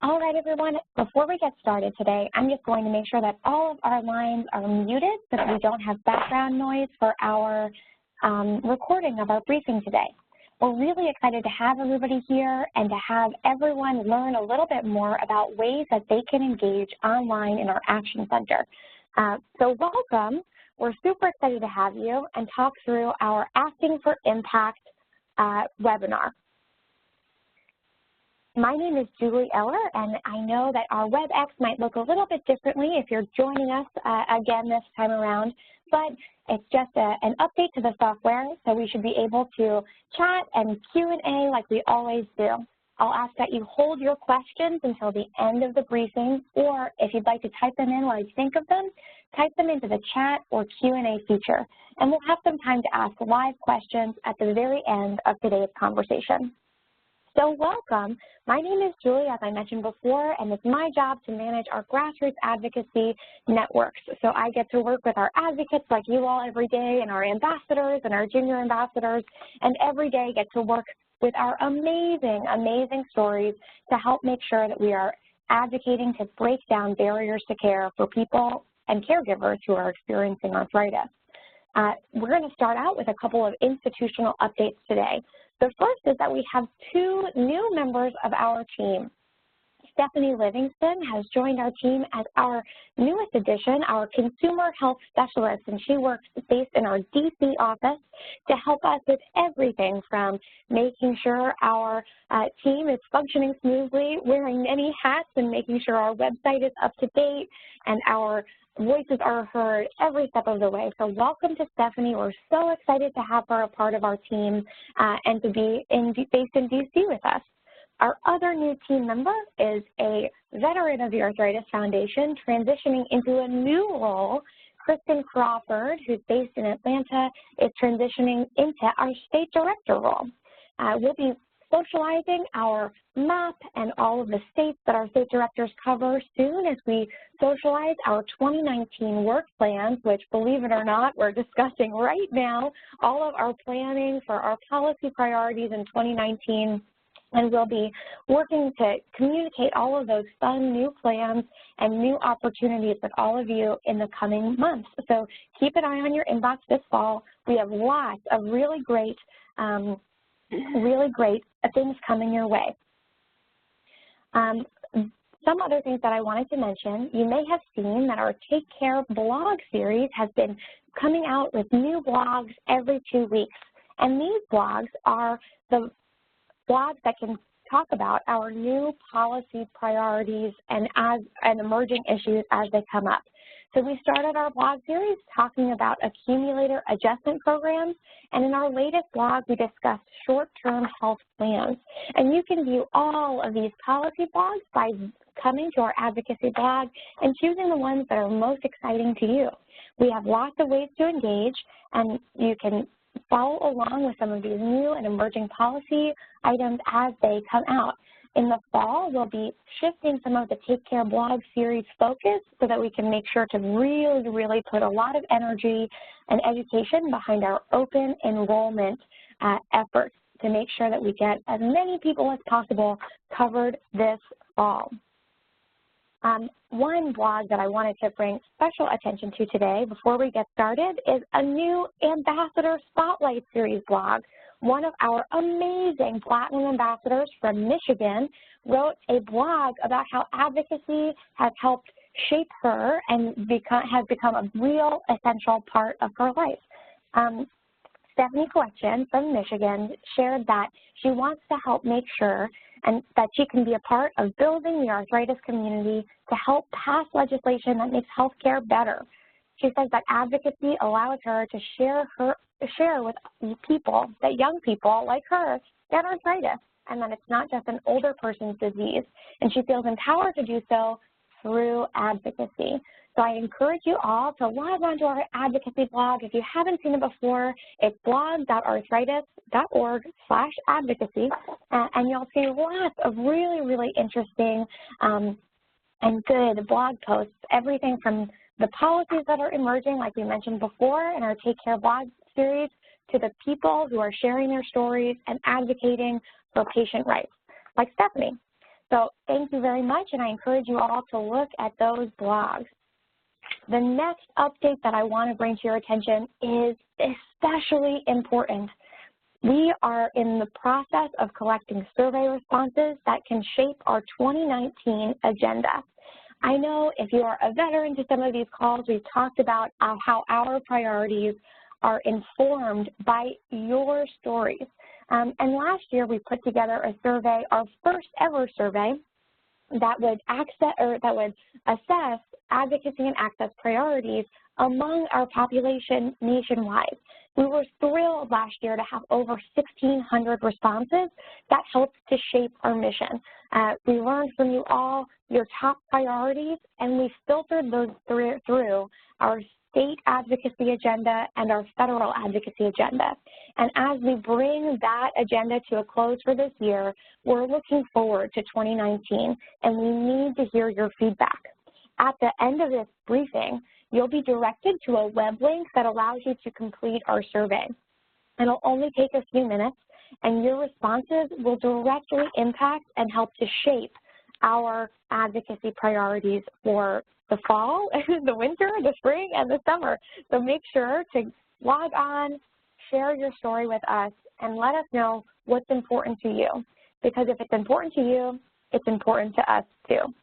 All right, everyone, before we get started today, I'm just going to make sure that all of our lines are muted so that we don't have background noise for our recording of our briefing today. We're really excited to have everybody here and to have everyone learn a little bit more about ways that they can engage online in our Action Center. So welcome. We're super excited to have you and talk through our Acting for Impact webinar. My name is Julie Eller, and I know that our WebEx might look a little bit differently if you're joining us again this time around, but it's just an update to the software, so we should be able to chat and Q&A like we always do. I'll ask that you hold your questions until the end of the briefing, or if you'd like to type them in while you think of them, type them into the chat or Q&A feature, and we'll have some time to ask live questions at the very end of today's conversation. So welcome. My name is Julie, as I mentioned before, and it's my job to manage our grassroots advocacy networks. So I get to work with our advocates like you all every day, and our ambassadors and our junior ambassadors, and every day get to work with our amazing, amazing stories to help make sure that we are advocating to break down barriers to care for people and caregivers who are experiencing arthritis. We're going to start out with a couple of institutional updates today. The first is that we have two new members of our team. Stephanie Livingston has joined our team as our newest addition, our consumer health specialist, and she works based in our DC office to help us with everything from making sure our team is functioning smoothly, wearing many hats, and making sure our website is up to date and our voices are heard every step of the way. So welcome to Stephanie. We're so excited to have her a part of our team and to be based in DC with us. Our other new team member is a veteran of the Arthritis Foundation transitioning into a new role. Kristen Crawford, who's based in Atlanta, is transitioning into our state director role. We'll be socializing our map and all of the states that our state directors cover soon as we socialize our 2019 work plans, which, believe it or not, we're discussing right now all of our planning for our policy priorities in 2019. And we'll be working to communicate all of those fun new plans and new opportunities with all of you in the coming months. So keep an eye on your inbox this fall. We have lots of really great things coming your way. Some other things that I wanted to mention, you may have seen that our Take Care blog series has been coming out with new blogs every 2 weeks. And these blogs are the blogs that can talk about our new policy priorities and emerging issues as they come up. So we started our blog series talking about accumulator adjustment programs, and in our latest blog we discussed short-term health plans. And you can view all of these policy blogs by coming to our advocacy blog and choosing the ones that are most exciting to you. We have lots of ways to engage, and you can follow along with some of these new and emerging policy items as they come out. In the fall, we'll be shifting some of the Take Care blog series focus so that we can make sure to really put a lot of energy and education behind our open enrollment efforts to make sure that we get as many people as possible covered this fall. One blog that I wanted to bring special attention to today before we get started is a new Ambassador Spotlight Series blog. One of our amazing Platinum ambassadors from Michigan wrote a blog about how advocacy has helped shape her and has become a real essential part of her life. Stephanie Collection from Michigan shared that she wants to help make sure and that she can be a part of building the arthritis community to help pass legislation that makes healthcare better. She says that advocacy allows her to share with people, that young people like her, get arthritis, and that it's not just an older person's disease. And she feels empowered to do so through advocacy. So I encourage you all to log on to our advocacy blog. If you haven't seen it before, it's blog.arthritis.org/advocacy, and you'll see lots of really interesting and good blog posts, everything from the policies that are emerging, like we mentioned before in our Take Care blog series, to the people who are sharing their stories and advocating for patient rights, like Stephanie. So thank you very much, and I encourage you all to look at those blogs. The next update that I want to bring to your attention is especially important. We are in the process of collecting survey responses that can shape our 2019 agenda. I know if you are a veteran to some of these calls, we've talked about how our priorities are informed by your stories. And last year we put together a survey, our first ever survey, that would assess advocacy and access priorities among our population nationwide. We were thrilled last year to have over 1,600 responses. That helped to shape our mission. We learned from you all your top priorities, and we filtered those through our state advocacy agenda and our federal advocacy agenda. And as we bring that agenda to a close for this year, we're looking forward to 2019, and we need to hear your feedback. At the end of this briefing, you'll be directed to a web link that allows you to complete our survey. It'll only take a few minutes, and your responses will directly impact and help to shape our advocacy priorities for the fall, the winter, the spring, and the summer. So make sure to log on, share your story with us, and let us know what's important to you. Because if it's important to you, it's important to us too.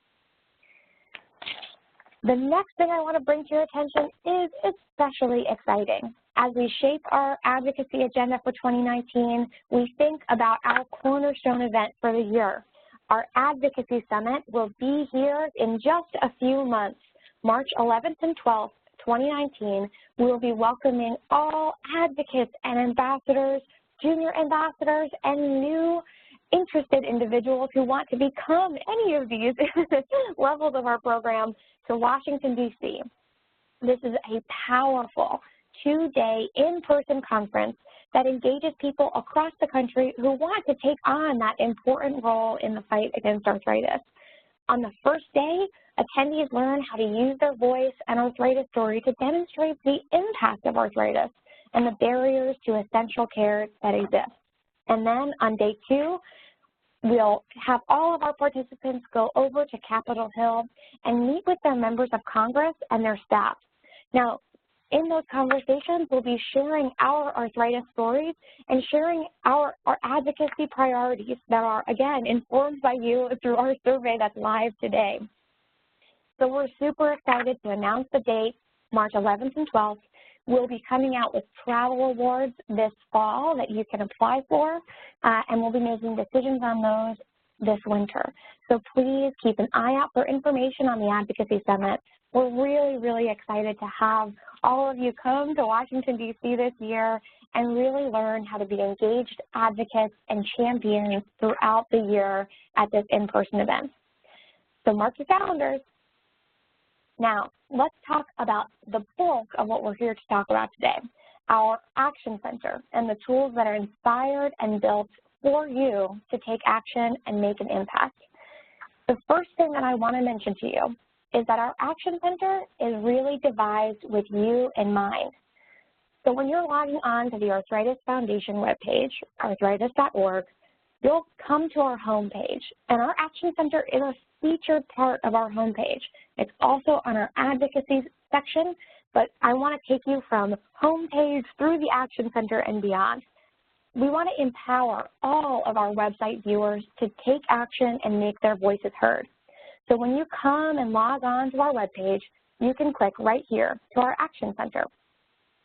The next thing I want to bring to your attention is especially exciting. As we shape our advocacy agenda for 2019, we think about our cornerstone event for the year. Our Advocacy Summit will be here in just a few months. March 11th and 12th, 2019, we will be welcoming all advocates and ambassadors, junior ambassadors, and new interested individuals who want to become any of these levels of our program to Washington, D.C. This is a powerful two-day in-person conference that engages people across the country who want to take on that important role in the fight against arthritis. On the first day, attendees learn how to use their voice and arthritis story to demonstrate the impact of arthritis and the barriers to essential care that exist. And then on day two, we'll have all of our participants go over to Capitol Hill and meet with their members of Congress and their staff. Now, in those conversations, we'll be sharing our arthritis stories and sharing our advocacy priorities that are, again, informed by you through our survey that's live today. So we're super excited to announce the date, March 11th and 12th. We'll be coming out with travel awards this fall that you can apply for, and we'll be making decisions on those this winter. So please keep an eye out for information on the Advocacy Summit. We're really, really excited to have all of you come to Washington, D.C. this year and really learn how to be engaged advocates and champions throughout the year at this in-person event. So mark your calendars. Now, let's talk about the bulk of what we're here to talk about today, our Action Center and the tools that are inspired and built for you to take action and make an impact. The first thing that I want to mention to you is that our Action Center is really devised with you in mind. So when you're logging on to the Arthritis Foundation webpage, arthritis.org, you'll come to our homepage, and our Action Center is a featured part of our homepage. It's also on our advocacy section, but I want to take you from homepage through the Action Center and beyond. We want to empower all of our website viewers to take action and make their voices heard. So when you come and log on to our webpage, you can click right here to our Action Center.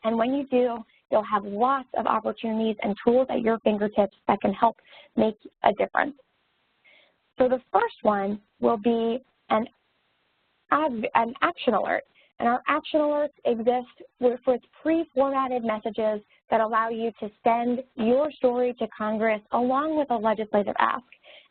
And when you do, you'll have lots of opportunities and tools at your fingertips that can help make a difference. So the first one will be an action alert. And our action alerts exist with pre-formatted messages that allow you to send your story to Congress along with a legislative ask.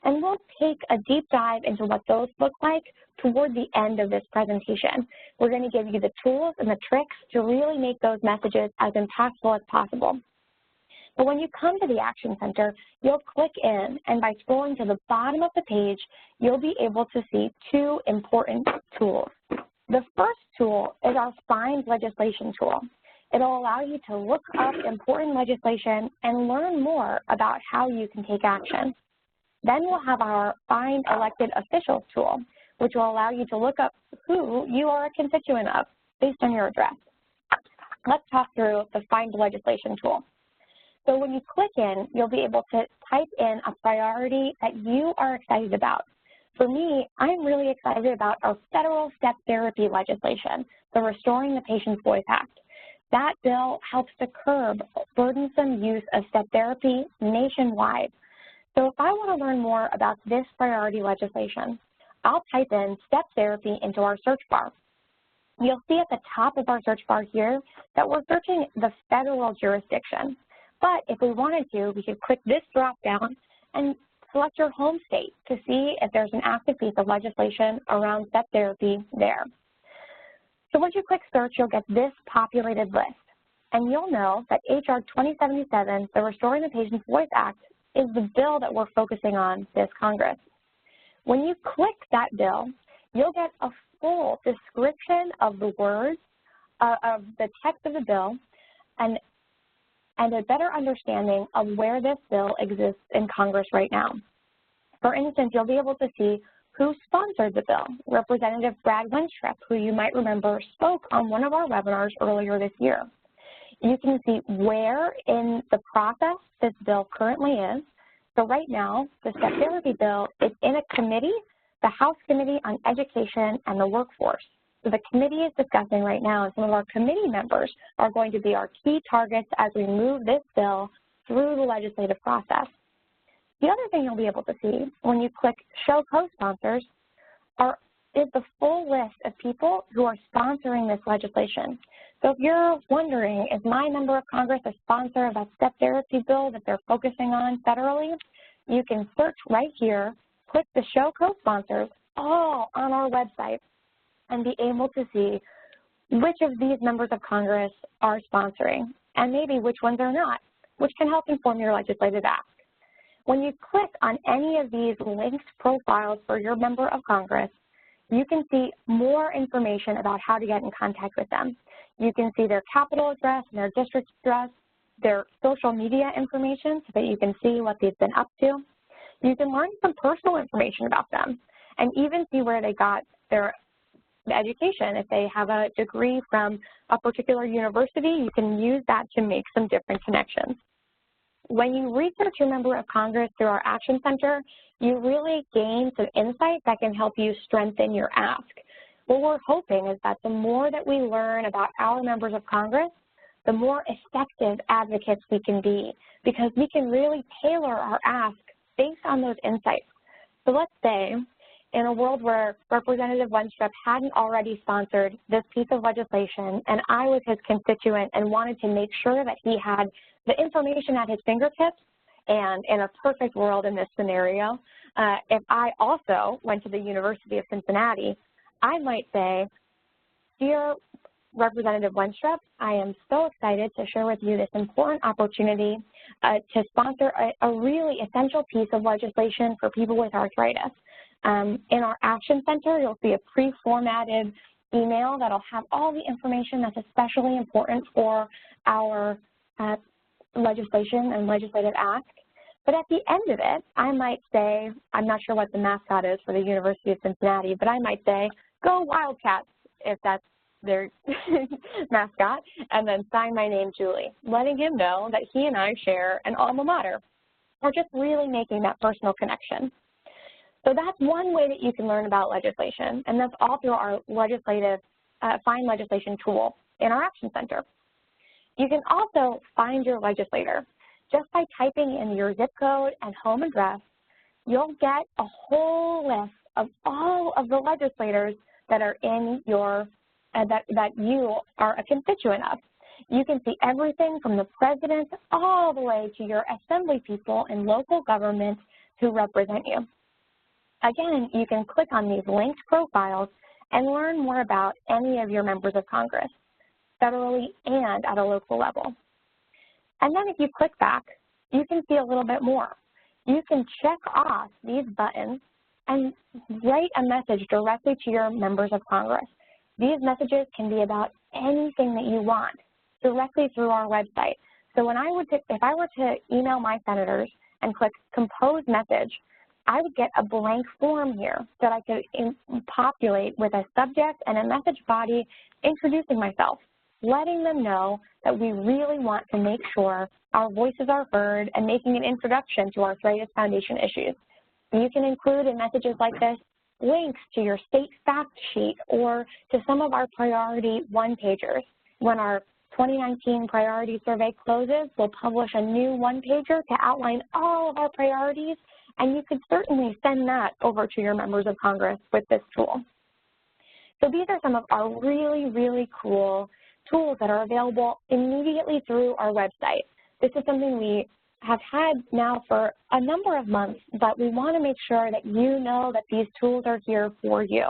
And we'll take a deep dive into what those look like toward the end of this presentation. We're going to give you the tools and the tricks to really make those messages as impactful as possible. But when you come to the Action Center, you'll click in, and by scrolling to the bottom of the page, you'll be able to see two important tools. The first tool is our Find Legislation tool. It'll allow you to look up important legislation and learn more about how you can take action. Then we'll have our Find Elected Officials tool, which will allow you to look up who you are a constituent of based on your address. Let's talk through the Find Legislation tool. So when you click in, you'll be able to type in a priority that you are excited about. For me, I'm really excited about our federal step therapy legislation, the Restoring the Patient's Voice Act. That bill helps to curb burdensome use of step therapy nationwide. So if I want to learn more about this priority legislation, I'll type in step therapy into our search bar. You'll see at the top of our search bar here that we're searching the federal jurisdiction. But if we wanted to, we could click this drop down and select your home state to see if there's an active piece of legislation around step therapy there. So once you click search, you'll get this populated list. And you'll know that HR 2077, the Restoring the Patient's Voice Act, is the bill that we're focusing on this Congress. When you click that bill, you'll get a full description of the words, of the text of the bill, and a better understanding of where this bill exists in Congress right now. For instance, you'll be able to see who sponsored the bill. Representative Brad Winstrup, who you might remember spoke on one of our webinars earlier this year. You can see where in the process this bill currently is. So right now, the step therapy bill is in a committee, the House Committee on Education and the Workforce. So the committee is discussing right now, and some of our committee members are going to be our key targets as we move this bill through the legislative process. The other thing you'll be able to see when you click Show Co-Sponsors is the full list of people who are sponsoring this legislation. So if you're wondering, is my member of Congress a sponsor of that step therapy bill that they're focusing on federally, you can search right here, click the Show Co-Sponsors, all on our website, and be able to see which of these members of Congress are sponsoring, and maybe which ones are not, which can help inform your legislative ask. When you click on any of these linked profiles for your member of Congress, you can see more information about how to get in contact with them. You can see their capital address and their district address, their social media information so that you can see what they've been up to. You can learn some personal information about them and even see where they got their education. If they have a degree from a particular university, you can use that to make some different connections. When you research your member of Congress through our Action Center, you really gain some insight that can help you strengthen your ask. What we're hoping is that the more that we learn about our members of Congress, the more effective advocates we can be, because we can really tailor our ask based on those insights. So let's say in a world where Representative Winstrup hadn't already sponsored this piece of legislation and I was his constituent and wanted to make sure that he had the information at his fingertips, and in a perfect world in this scenario, if I also went to the University of Cincinnati, I might say, dear Representative Winstrup, I am so excited to share with you this important opportunity to sponsor a really essential piece of legislation for people with arthritis. In our Action Center, you'll see a pre-formatted email that'll have all the information that's especially important for our legislation and legislative ask. But at the end of it, I might say, I'm not sure what the mascot is for the University of Cincinnati, but I might say, go Wildcats, if that's their mascot, and then sign my name, Julie, letting him know that he and I share an alma mater, or just really making that personal connection. So that's one way that you can learn about legislation, and that's all through our legislative Find Legislation tool in our Action Center. You can also find your legislator. Just by typing in your zip code and home address, you'll get a whole list of all of the legislators that are in your, that you are a constituent of. You can see everything from the president all the way to your assembly people in local government who represent you. Again, you can click on these linked profiles and learn more about any of your members of Congress, federally and at a local level. And then if you click back, you can see a little bit more. You can check off these buttons and write a message directly to your members of Congress. These messages can be about anything that you want directly through our website. So when if I were to email my senators and click compose message, I would get a blank form here that I could populate with a subject and a message body introducing myself, letting them know that we really want to make sure our voices are heard and making an introduction to Arthritis Foundation issues. You can include in messages like this links to your state fact sheet or to some of our priority one-pagers. When our 2019 priority survey closes, we'll publish a new one-pager to outline all of our priorities, and you could certainly send that over to your members of Congress with this tool. So these are some of our really, really cool tools that are available immediately through our website. This is something we have had now for a number of months, but we want to make sure that you know that these tools are here for you.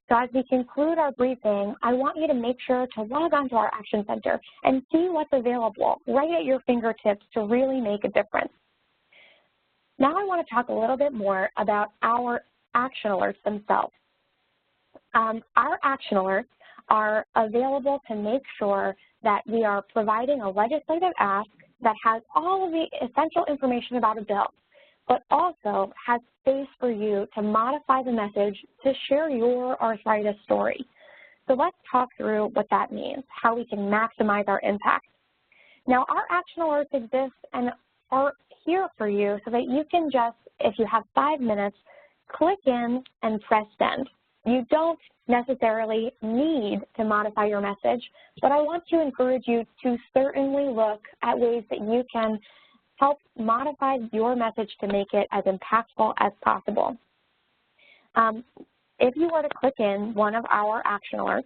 So as we conclude our briefing, I want you to make sure to log on to our Action Center and see what's available right at your fingertips to really make a difference. Now I want to talk a little bit more about our action alerts themselves. Our action alerts are available to make sure that we are providing a legislative ask that has all of the essential information about a bill, but also has space for you to modify the message to share your arthritis story. So let's talk through what that means, how we can maximize our impact. Now, our action alerts exist and are here for you so that you can just, if you have 5 minutes, click in and press send. You don't necessarily need to modify your message, but I want to encourage you to certainly look at ways that you can help modify your message to make it as impactful as possible. If you were to click in one of our action alerts,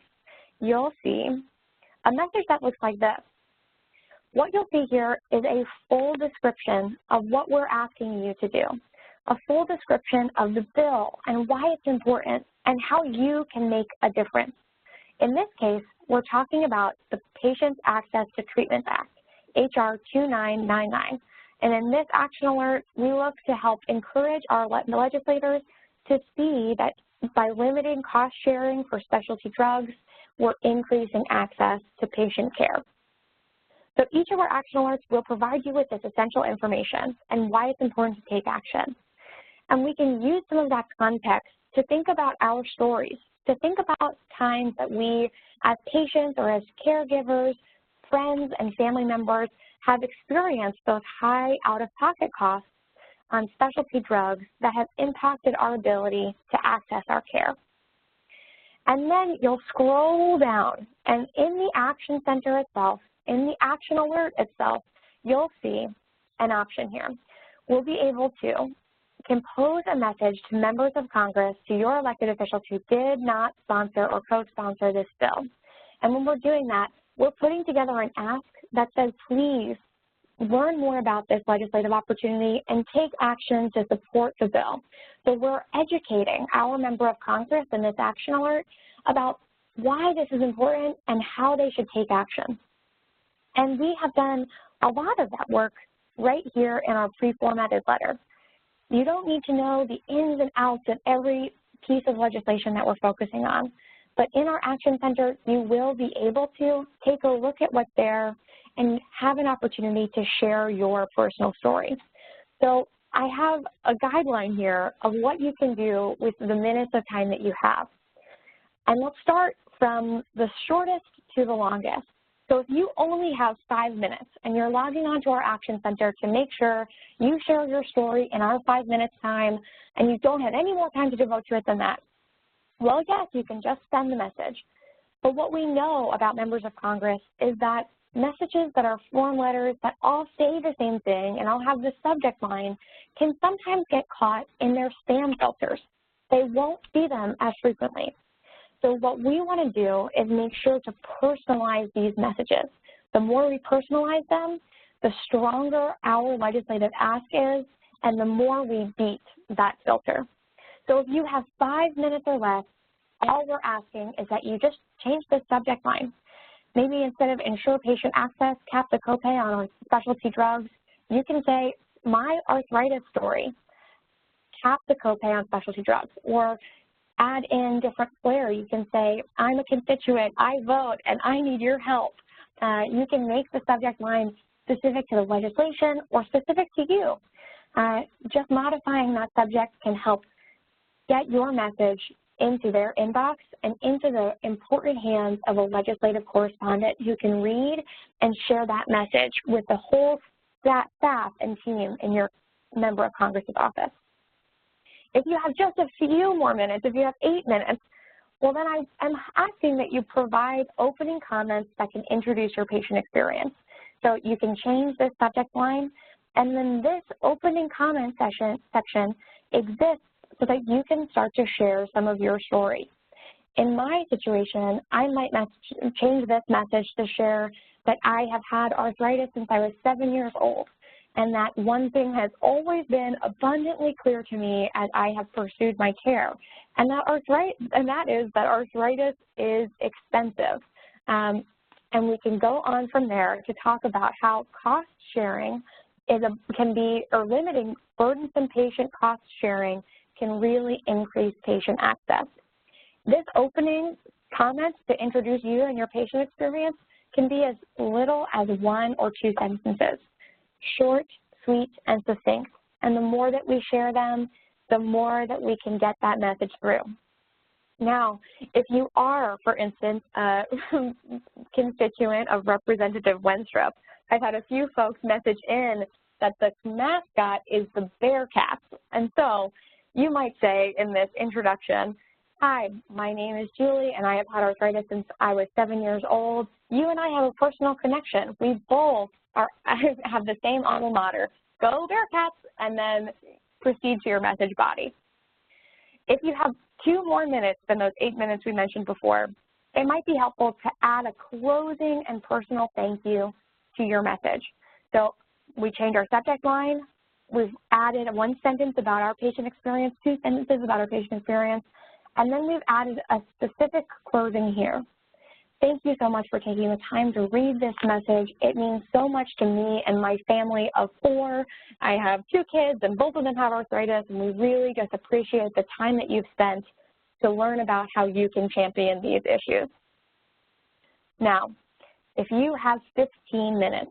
you'll see a message that looks like this. What you'll see here is a full description of what we're asking you to do, a full description of the bill and why it's important and how you can make a difference. In this case, we're talking about the Patients Access to Treatments Act, HR 2999. And in this action alert, we look to help encourage our legislators to see that by limiting cost sharing for specialty drugs, we're increasing access to patient care. So each of our action alerts will provide you with this essential information and why it's important to take action. And we can use some of that context to think about our stories, to think about times that we, as patients or as caregivers, friends and family members, have experienced those high out-of-pocket costs on specialty drugs that have impacted our ability to access our care. And then you'll scroll down, and in the Action Center itself, in the action alert itself, you'll see an option here. We'll be able to compose a message to members of Congress, to your elected officials who did not sponsor or co-sponsor this bill. And when we're doing that, we're putting together an ask that says, please learn more about this legislative opportunity and take action to support the bill. So we're educating our member of Congress in this action alert about why this is important and how they should take action. And we have done a lot of that work right here in our pre-formatted letter. You don't need to know the ins and outs of every piece of legislation that we're focusing on, but in our Action Center, you will be able to take a look at what's there and have an opportunity to share your personal story. So I have a guideline here of what you can do with the minutes of time that you have. And let's start from the shortest to the longest. So if you only have 5 minutes and you're logging onto our Action Center to make sure you share your story in our 5 minutes time and you don't have any more time to devote to it than that, well, yes, you can just send the message. But what we know about members of Congress is that messages that are form letters that all say the same thing and all have the subject line can sometimes get caught in their spam filters. They won't see them as frequently. So what we want to do is make sure to personalize these messages. The more we personalize them, the stronger our legislative ask is, and the more we beat that filter. So if you have 5 minutes or less, all we're asking is that you just change the subject line. Maybe instead of ensure patient access, cap the copay on specialty drugs, you can say, my arthritis story, cap the copay on specialty drugs, or add in different flair. You can say, I'm a constituent, I vote, and I need your help. You can make the subject line specific to the legislation or specific to you. just modifying that subject can help get your message into their inbox and into the important hands of a legislative correspondent who can read and share that message with the whole staff and team in your member of Congress's office. If you have just a few more minutes, if you have 8 minutes, well then I'm asking that you provide opening comments that can introduce your patient experience. So you can change this subject line, and then this opening comment section exists so that you can start to share some of your story. In my situation, I might change this message to share that I have had arthritis since I was 7 years old, and that one thing has always been abundantly clear to me as I have pursued my care, and that is that arthritis is expensive. And we can go on from there to talk about how cost sharing or limiting burdensome patient cost sharing can really increase patient access. This opening comments to introduce you and your patient experience can be as little as 1 or 2 sentences, short, sweet, and succinct. And the more that we share them, the more that we can get that message through. Now, if you are, for instance, a constituent of Representative Wenstrup, I've had a few folks message in that the mascot is the Bearcats. And so you might say in this introduction, "Hi, my name is Julie, and I have had arthritis since I was 7 years old. You and I have a personal connection. We both have the same alma mater. Go Bearcats," and then proceed to your message body. If you have 2 more minutes than those 8 minutes we mentioned before, it might be helpful to add a closing and personal thank you to your message. So we changed our subject line. We've added 1 sentence about our patient experience, 2 sentences about our patient experience, and then we've added a specific closing here. Thank you so much for taking the time to read this message. It means so much to me and my family of 4. I have 2 kids, and both of them have arthritis, and we really just appreciate the time that you've spent to learn about how you can champion these issues. Now, if you have 15 minutes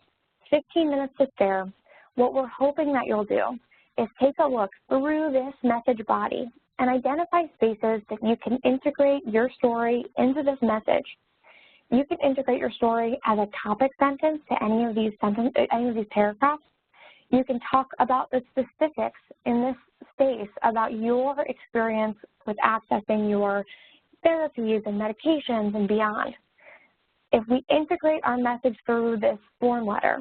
to spare, what we're hoping that you'll do is take a look through this message body and identify spaces that you can integrate your story into this message. You can integrate your story as a topic sentence to any of these paragraphs. You can talk about the specifics in this space about your experience with accessing your therapies and medications and beyond. If we integrate our message through this form letter,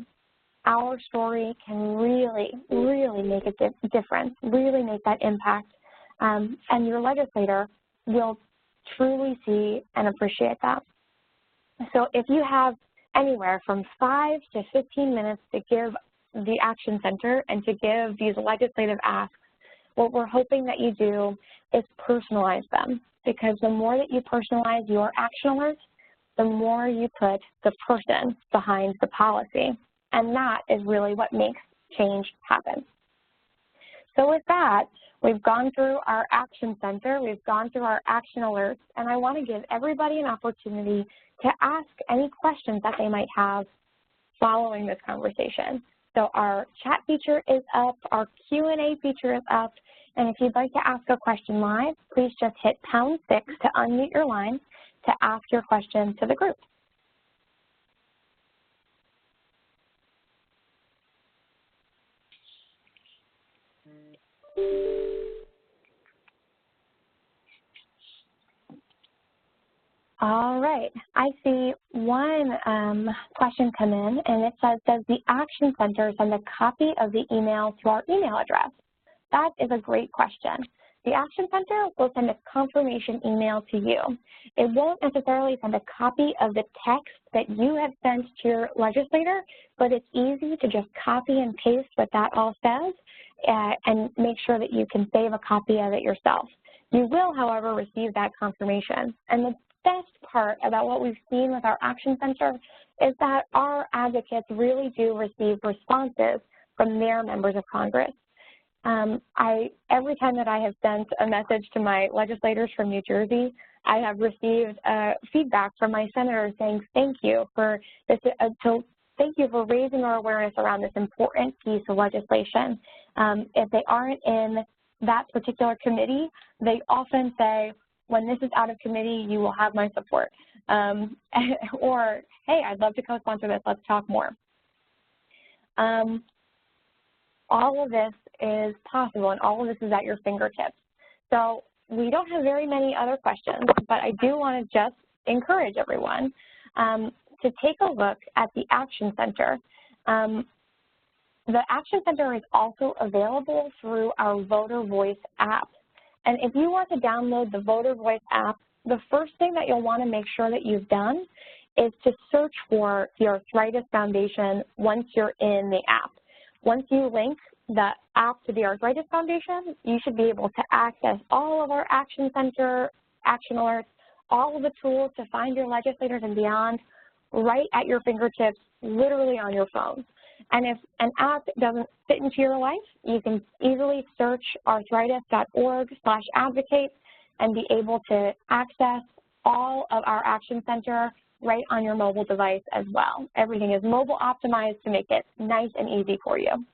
our story can really, really make a difference, really make that impact, and your legislator will truly see and appreciate that. So if you have anywhere from 5 to 15 minutes to give the Action Center and to give these legislative asks, what we're hoping that you do is personalize them, because the more that you personalize your action alerts, the more you put the person behind the policy. And that is really what makes change happen. So with that, we've gone through our Action Center, we've gone through our action alerts, and I want to give everybody an opportunity to ask any questions that they might have following this conversation. So our chat feature is up, our Q&A feature is up, and if you'd like to ask a question live, please just hit #6 to unmute your line to ask your question to the group. All right, I see one question come in, and it says, does the Action Center send a copy of the email to our email address? That is a great question. The Action Center will send a confirmation email to you. It won't necessarily send a copy of the text that you have sent to your legislator, but it's easy to just copy and paste what that all says and make sure that you can save a copy of it yourself. You will, however, receive that confirmation. And the best part about what we've seen with our Action Center is that our advocates really do receive responses from their members of Congress. Every time that I have sent a message to my legislators from New Jersey, I have received feedback from my senators saying thank you for this, to thank you for raising our awareness around this important piece of legislation. If they aren't in that particular committee, they often say, when this is out of committee, you will have my support. Or, hey, I'd love to co-sponsor this, let's talk more. All of this is possible, and all of this is at your fingertips. So we don't have very many other questions, but I do want to just encourage everyone to take a look at the Action Center. The Action Center is also available through our Voter Voice app. And if you want to download the Voter Voice app, the first thing that you'll want to make sure that you've done is to search for the Arthritis Foundation once you're in the app. Once you link the app to the Arthritis Foundation, you should be able to access all of our Action Center, action alerts, all of the tools to find your legislators and beyond right at your fingertips, literally on your phone. And if an app doesn't fit into your life, you can easily search arthritis.org/advocate and be able to access all of our Action Center right on your mobile device as well. Everything is mobile optimized to make it nice and easy for you.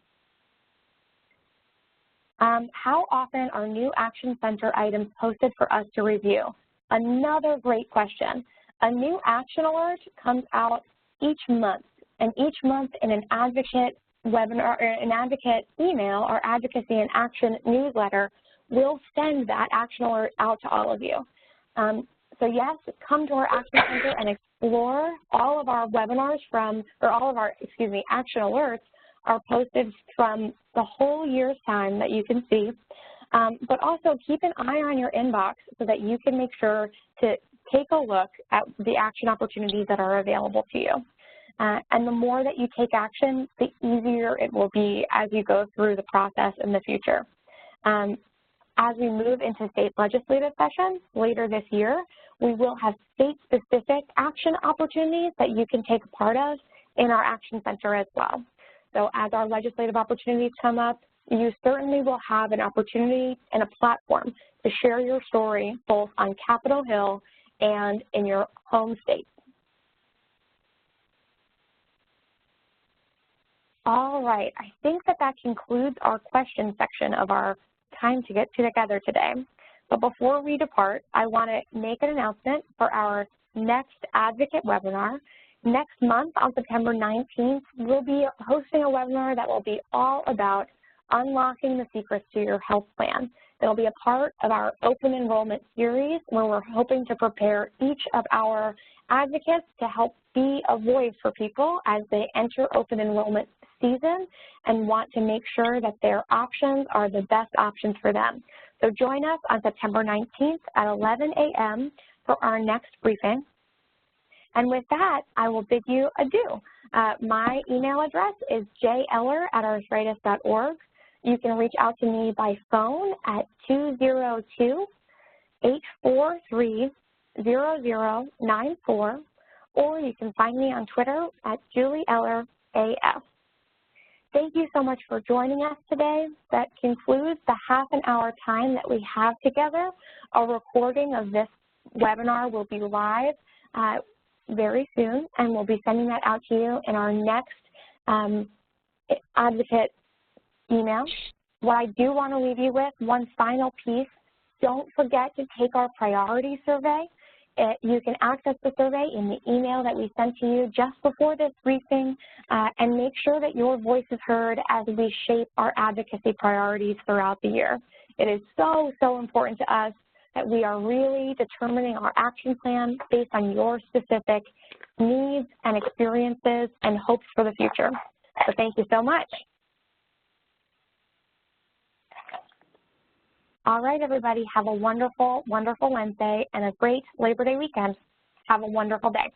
How often are new Action Center items posted for us to review? Another great question. A new action alert comes out each month, and each month in an advocate webinar, or an advocate email, or advocacy and action newsletter, we'll send that action alert out to all of you. So yes, come to our Action Center and explore. All of our webinars all of our, action alerts are posted from the whole year's time that you can see. But also keep an eye on your inbox so that you can make sure to take a look at the action opportunities that are available to you. And the more that you take action, the easier it will be as you go through the process in the future. As we move into state legislative sessions later this year, we will have state-specific action opportunities that you can take part of in our Action Center as well. So as our legislative opportunities come up, you certainly will have an opportunity and a platform to share your story both on Capitol Hill and in your home state. All right, I think that concludes our question section of our time to get together today. But before we depart, I want to make an announcement for our next advocate webinar. Next month on September 19th, we'll be hosting a webinar that will be all about unlocking the secrets to your health plan. It'll be a part of our open enrollment series where we're hoping to prepare each of our advocates to help be a voice for people as they enter open enrollment season and want to make sure that their options are the best options for them. So join us on September 19th at 11 a.m. for our next briefing. And with that, I will bid you adieu. My email address is jeller@arthritis.org. You can reach out to me by phone at 202-843-0094, or you can find me on Twitter at JulieEllerAF. Thank you so much for joining us today. That concludes the half-an-hour time that we have together. A recording of this webinar will be live very soon, and we'll be sending that out to you in our next advocate email. What I do want to leave you with, one final piece, don't forget to take our priority survey. You can access the survey in the email that we sent to you just before this briefing, and make sure that your voice is heard as we shape our advocacy priorities throughout the year. It is so, so important to us that we are really determining our action plan based on your specific needs and experiences and hopes for the future. So thank you so much. All right, everybody, have a wonderful, wonderful Wednesday and a great Labor Day weekend. Have a wonderful day.